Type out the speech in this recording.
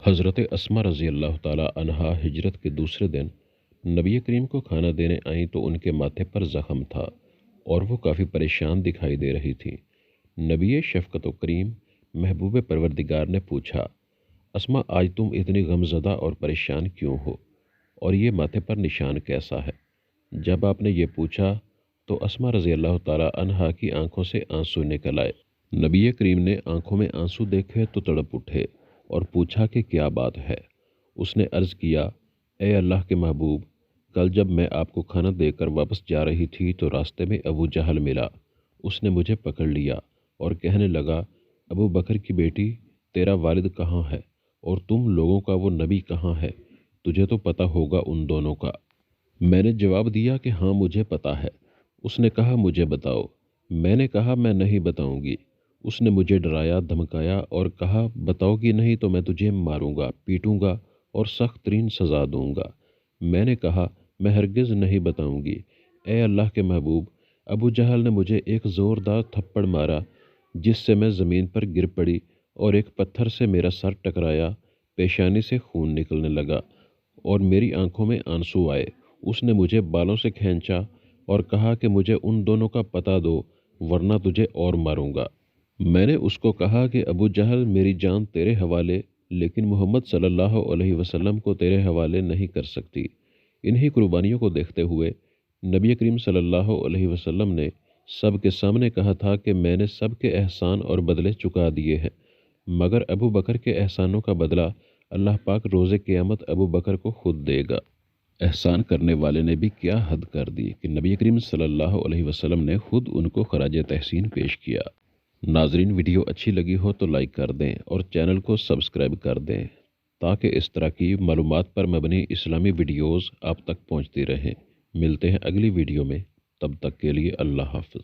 حضرت اسما رضی اللہ تعالی عنہا ہجرت کے دوسرے دن نبی کریم کو کھانا دینے آئیں تو ان کے ماتھے پر زخم تھا اور وہ کافی پریشان دکھائی دے رہی تھیں۔ نبی شفقت و کریم محبوب پروردگار نے پوچھا، اسما آج تم اتنی غم زدہ اور پریشان کیوں ہو، اور یہ ماتھے پر نشان کیسا ہے؟ جب آپ نے یہ پوچھا تو اسما رضی اللہ تعالی عنہا کی آنکھوں سے آنسو نکل آئے۔ نبی کریم نے آنکھوں میں آنسو دیکھے تو تڑپ اٹھے اور پوچھا کہ کیا بات ہے۔ اس نے عرض کیا، اے اللہ کے محبوب، کل جب میں آپ کو کھانا دے کر واپس جا رہی تھی تو راستے میں ابو جہل ملا۔ اس نے مجھے پکڑ لیا اور کہنے لگا، ابو بکر کی بیٹی، تیرا والد کہاں ہے اور تم لوگوں کا وہ نبی کہاں ہے؟ تجھے تو پتہ ہوگا ان دونوں کا۔ میں نے جواب دیا کہ ہاں مجھے پتہ ہے۔ اس نے کہا مجھے بتاؤ۔ میں نے کہا میں نہیں بتاؤں گی۔ اس نے مجھے ڈرایا دھمکایا اور کہا بتاؤ گی نہیں تو میں تجھے ماروں گا، پیٹوں گا اور سخت ترین سزا دوں گا۔ میں نے کہا میں ہرگز نہیں بتاؤں گی۔ اے اللہ کے محبوب، ابو جہل نے مجھے ایک زوردار تھپڑ مارا جس سے میں زمین پر گر پڑی اور ایک پتھر سے میرا سر ٹکرایا، پیشانی سے خون نکلنے لگا اور میری آنکھوں میں آنسو آئے۔ اس نے مجھے بالوں سے کھینچا اور کہا کہ مجھے ان دونوں کا پتہ دو ورنہ تجھے اور ماروں گا۔ میں نے اس کو کہا کہ ابو جہل میری جان تیرے حوالے، لیکن محمد صلی اللہ علیہ وسلم کو تیرے حوالے نہیں کر سکتی۔ انہی قربانیوں کو دیکھتے ہوئے نبی کریم صلی اللہ علیہ وسلم نے سب کے سامنے کہا تھا کہ میں نے سب کے احسان اور بدلے چکا دیے ہیں، مگر ابو بکر کے احسانوں کا بدلہ اللہ پاک روز قیامت ابو بکر کو خود دے گا۔ احسان کرنے والے نے بھی کیا حد کر دی کہ نبی کریم صلی اللہ علیہ وسلم نے خود ان کو خراج تحسین پیش کیا۔ ناظرین، ویڈیو اچھی لگی ہو تو لائک کر دیں اور چینل کو سبسکرائب کر دیں تاکہ اس طرح کی معلومات پر مبنی اسلامی ویڈیوز آپ تک پہنچتی رہیں۔ ملتے ہیں اگلی ویڈیو میں، تب تک کے لیے اللہ حافظ۔